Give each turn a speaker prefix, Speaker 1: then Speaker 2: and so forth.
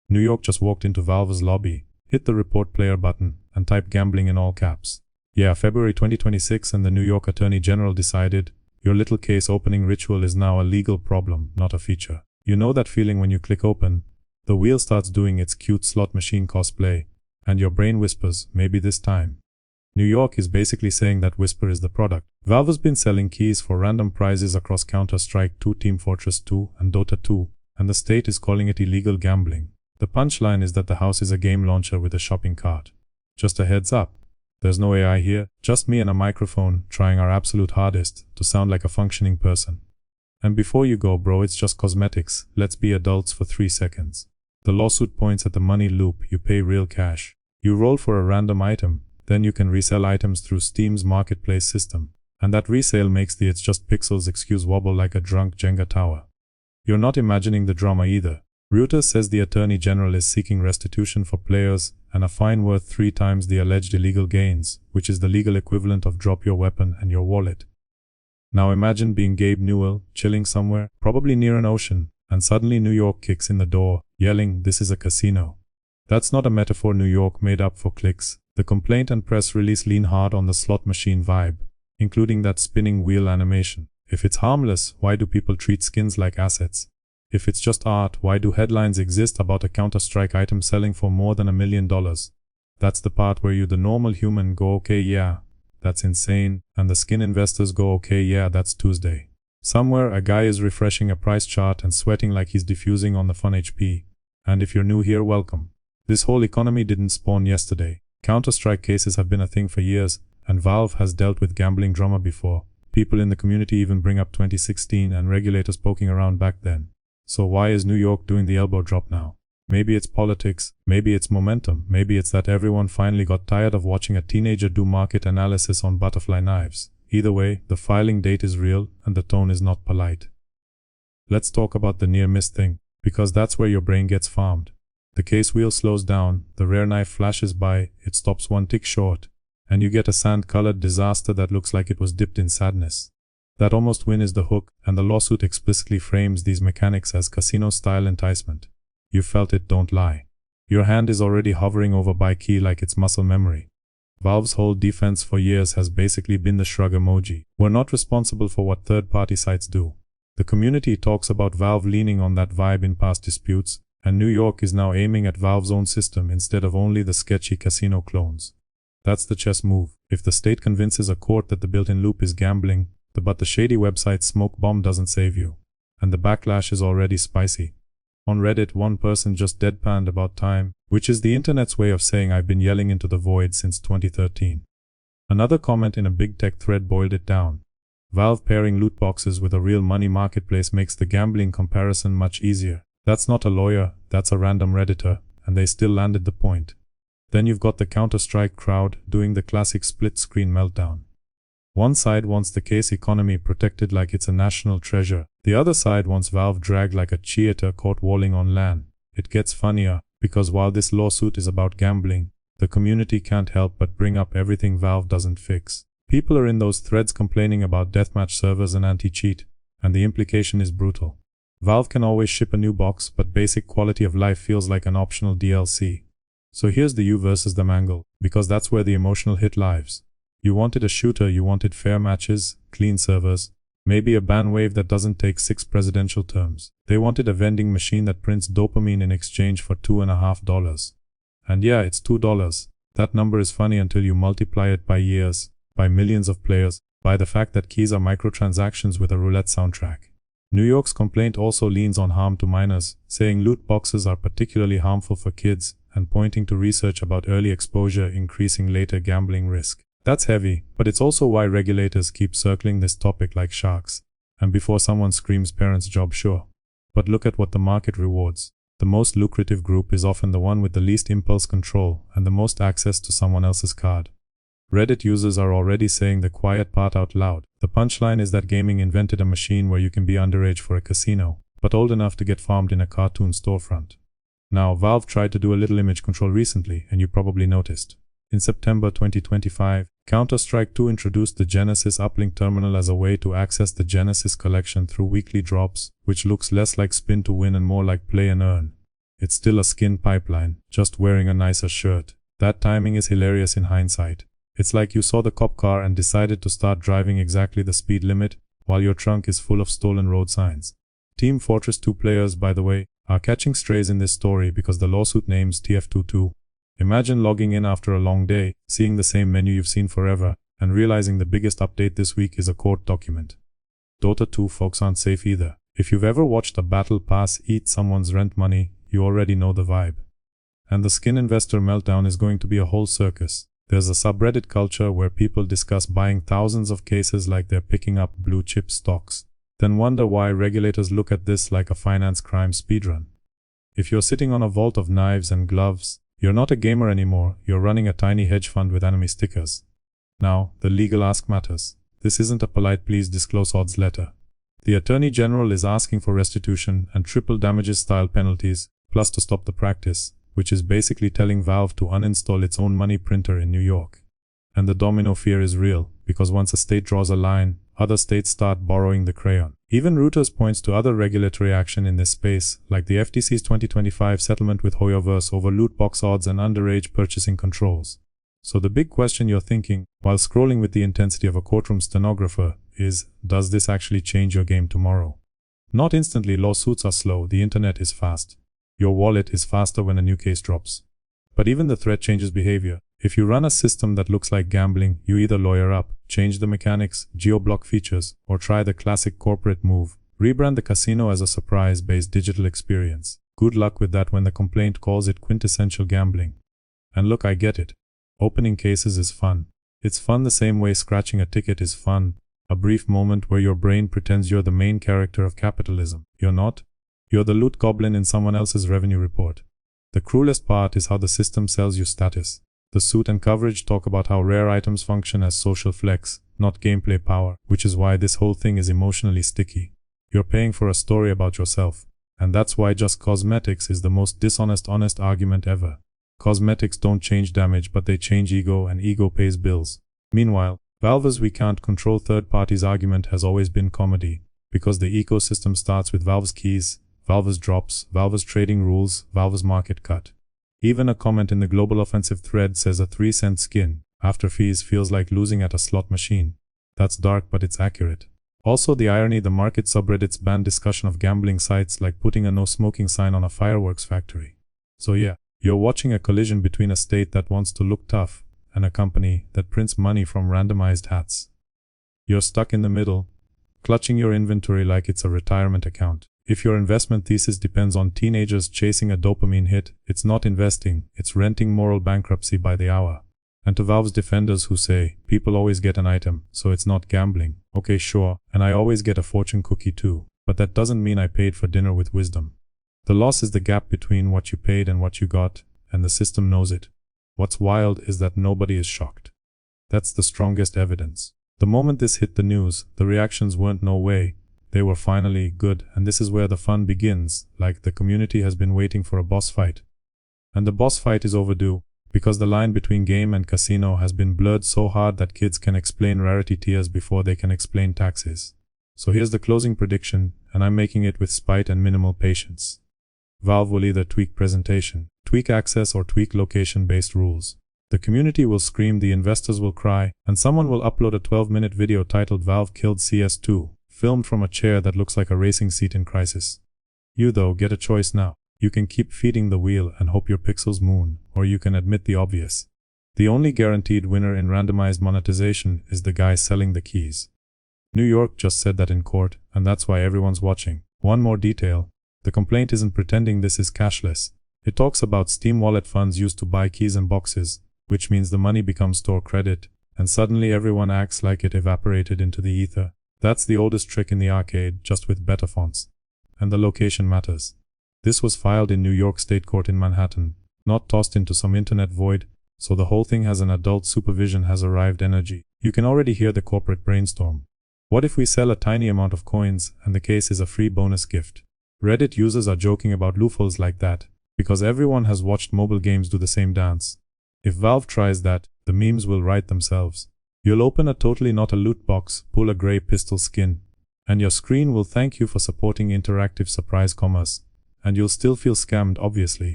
Speaker 1: New York just walked into Valve's lobby, hit the report player button, and typed gambling in all caps. Yeah, February 2026, and the New York Attorney General decided, your little case opening ritual is now a legal problem, not a feature. You know that feeling when you click open, the wheel starts doing its cute slot machine cosplay, and your brain whispers, maybe this time. New York is basically saying that whisper is the product. Valve has been selling keys for random prizes across Counter-Strike 2, Team Fortress 2, and Dota 2, and the state is calling it illegal gambling. The punchline is that the house is a game launcher with a shopping cart. Just a heads up. There's no AI here, just me and a microphone trying our absolute hardest to sound like a functioning person. And before you go, bro, it's just cosmetics. Let's be adults for 3 seconds. The lawsuit points at the money loop. You pay real cash. You roll for a random item. Then you can resell items through Steam's marketplace system. And that resale makes the "it's just pixels" excuse wobble like a drunk Jenga tower. You're not imagining the drama either. Reuters says the Attorney General is seeking restitution for players and a fine worth 3 times the alleged illegal gains, which is the legal equivalent of drop your weapon and your wallet. Now imagine being Gabe Newell, chilling somewhere, probably near an ocean, and suddenly New York kicks in the door, yelling, "This is a casino." That's not a metaphor New York made up for clicks. The complaint and press release lean hard on the slot machine vibe, including that spinning wheel animation. If it's harmless, why do people treat skins like assets? If it's just art, why do headlines exist about a Counter-Strike item selling for more than $1 million? That's the part where you, the normal human, go okay yeah, that's insane, and the skin investors go okay yeah, that's Tuesday. Somewhere a guy is refreshing a price chart and sweating like he's diffusing on the Fun HP. And if you're new here, welcome. This whole economy didn't spawn yesterday. Counter-Strike cases have been a thing for years, and Valve has dealt with gambling drama before. People in the community even bring up 2016 and regulators poking around back then. So why is New York doing the elbow drop now? Maybe it's politics, maybe it's momentum, maybe it's that everyone finally got tired of watching a teenager do market analysis on butterfly knives. Either way, the filing date is real and the tone is not polite. Let's talk about the near miss thing, because that's where your brain gets farmed. The case wheel slows down, the rare knife flashes by, it stops 1 tick short, and you get a sand-colored disaster that looks like it was dipped in sadness. That almost win is the hook, and the lawsuit explicitly frames these mechanics as casino-style enticement. You felt it, don't lie. Your hand is already hovering over buy key like it's muscle memory. Valve's whole defense for years has basically been the shrug emoji. We're not responsible for what third-party sites do. The community talks about Valve leaning on that vibe in past disputes, and New York is now aiming at Valve's own system instead of only the sketchy casino clones. That's the chess move. If the state convinces a court that the built-in loop is gambling, but the shady website smoke bomb doesn't save you. And the backlash is already spicy. On Reddit, one person just deadpanned about time, which is the internet's way of saying I've been yelling into the void since 2013. Another comment in a big tech thread boiled it down. Valve pairing loot boxes with a real money marketplace makes the gambling comparison much easier. That's not a lawyer, that's a random Redditor, and they still landed the point. Then you've got the Counter-Strike crowd doing the classic split-screen meltdown. One side wants the case economy protected like it's a national treasure. The other side wants Valve dragged like a cheater caught walling on LAN. It gets funnier, because while this lawsuit is about gambling, the community can't help but bring up everything Valve doesn't fix. People are in those threads complaining about deathmatch servers and anti-cheat, and the implication is brutal. Valve can always ship a new box, but basic quality of life feels like an optional DLC. So here's the you versus them angle, because that's where the emotional hit lives. You wanted a shooter, you wanted fair matches, clean servers, maybe a ban wave that doesn't take 6 presidential terms. They wanted a vending machine that prints dopamine in exchange for $2.50. And yeah, it's $2. That number is funny until you multiply it by years, by millions of players, by the fact that keys are microtransactions with a roulette soundtrack. New York's complaint also leans on harm to minors, saying loot boxes are particularly harmful for kids, and pointing to research about early exposure increasing later gambling risk. That's heavy, but it's also why regulators keep circling this topic like sharks. And before someone screams parents' job, sure. But look at what the market rewards. The most lucrative group is often the one with the least impulse control and the most access to someone else's card. Reddit users are already saying the quiet part out loud. The punchline is that gaming invented a machine where you can be underage for a casino, but old enough to get farmed in a cartoon storefront. Now, Valve tried to do a little image control recently, and you probably noticed. In September 2025, Counter-Strike 2 introduced the Genesis uplink terminal as a way to access the Genesis collection through weekly drops, which looks less like spin to win and more like play and earn. It's still a skin pipeline, just wearing a nicer shirt. That timing is hilarious in hindsight. It's like you saw the cop car and decided to start driving exactly the speed limit, while your trunk is full of stolen road signs. Team Fortress 2 players, by the way, are catching strays in this story because the lawsuit names TF22. Imagine logging in after a long day, seeing the same menu you've seen forever, and realizing the biggest update this week is a court document. Dota 2 folks aren't safe either. If you've ever watched a battle pass eat someone's rent money, you already know the vibe. And the skin investor meltdown is going to be a whole circus. There's a subreddit culture where people discuss buying thousands of cases like they're picking up blue chip stocks, then wonder why regulators look at this like a finance crime speedrun. If you're sitting on a vault of knives and gloves, you're not a gamer anymore, you're running a tiny hedge fund with enemy stickers. Now, the legal ask matters. This isn't a polite please disclose odds letter. The Attorney General is asking for restitution and triple damages style penalties, plus to stop the practice, which is basically telling Valve to uninstall its own money printer in New York. And the domino fear is real, because once a state draws a line, other states start borrowing the crayon. Even Reuters points to other regulatory action in this space, like the FTC's 2025 settlement with Hoyoverse over loot box odds and underage purchasing controls. So the big question you're thinking, while scrolling with the intensity of a courtroom stenographer, is, does this actually change your game tomorrow? Not instantly. Lawsuits are slow, the internet is fast. Your wallet is faster when a new case drops. But even the threat changes behavior. If you run a system that looks like gambling, you either lawyer up, change the mechanics, geo-block features, or try the classic corporate move, rebrand the casino as a surprise-based digital experience. Good luck with that when the complaint calls it quintessential gambling. And look, I get it. Opening cases is fun. It's fun the same way scratching a ticket is fun. A brief moment where your brain pretends you're the main character of capitalism. You're not. You're the loot goblin in someone else's revenue report. The cruelest part is how the system sells you status. The suit and coverage talk about how rare items function as social flex, not gameplay power, which is why this whole thing is emotionally sticky. You're paying for a story about yourself. And that's why just cosmetics is the most dishonest honest argument ever. Cosmetics don't change damage, but they change ego, and ego pays bills. Meanwhile, Valve's "we can't control third parties" argument has always been comedy, because the ecosystem starts with Valve's keys, Valve's drops, Valve's trading rules, Valve's market cut. Even a comment in the Global Offensive thread says a 3-cent skin, after fees, feels like losing at a slot machine. That's dark, but it's accurate. Also the irony, the market subreddits ban discussion of gambling sites like putting a no smoking sign on a fireworks factory. So yeah. You're watching a collision between a state that wants to look tough and a company that prints money from randomized hats. You're stuck in the middle, clutching your inventory like it's a retirement account. If your investment thesis depends on teenagers chasing a dopamine hit, it's not investing, it's renting moral bankruptcy by the hour. And to Valve's defenders who say, people always get an item, so it's not gambling. Okay, sure, and I always get a fortune cookie too, but that doesn't mean I paid for dinner with wisdom. The loss is the gap between what you paid and what you got, and the system knows it. What's wild is that nobody is shocked. That's the strongest evidence. The moment this hit the news, the reactions weren't "no way." They were finally "good," and this is where the fun begins, like the community has been waiting for a boss fight. And the boss fight is overdue, because the line between game and casino has been blurred so hard that kids can explain rarity tiers before they can explain taxes. So here's the closing prediction, and I'm making it with spite and minimal patience. Valve will either tweak presentation, tweak access, or tweak location-based rules. The community will scream, the investors will cry, and someone will upload a 12-minute video titled "Valve Killed CS2, filmed from a chair that looks like a racing seat in crisis." You, though, get a choice now. You can keep feeding the wheel and hope your pixels moon, or you can admit the obvious. The only guaranteed winner in randomized monetization is the guy selling the keys. New York just said that in court, and that's why everyone's watching. One more detail. The complaint isn't pretending this is cashless. It talks about Steam wallet funds used to buy keys and boxes, which means the money becomes store credit, and suddenly everyone acts like it evaporated into the ether. That's the oldest trick in the arcade, just with better fonts. And the location matters. This was filed in New York State Court in Manhattan, not tossed into some internet void, so the whole thing has an adult supervision has arrived energy. You can already hear the corporate brainstorm. What if we sell a tiny amount of coins and the case is a free bonus gift? Reddit users are joking about loopholes like that, because everyone has watched mobile games do the same dance. If Valve tries that, the memes will write themselves. You'll open a totally not a loot box, pull a grey pistol skin, and your screen will thank you for supporting interactive surprise commerce. and you'll still feel scammed, obviously.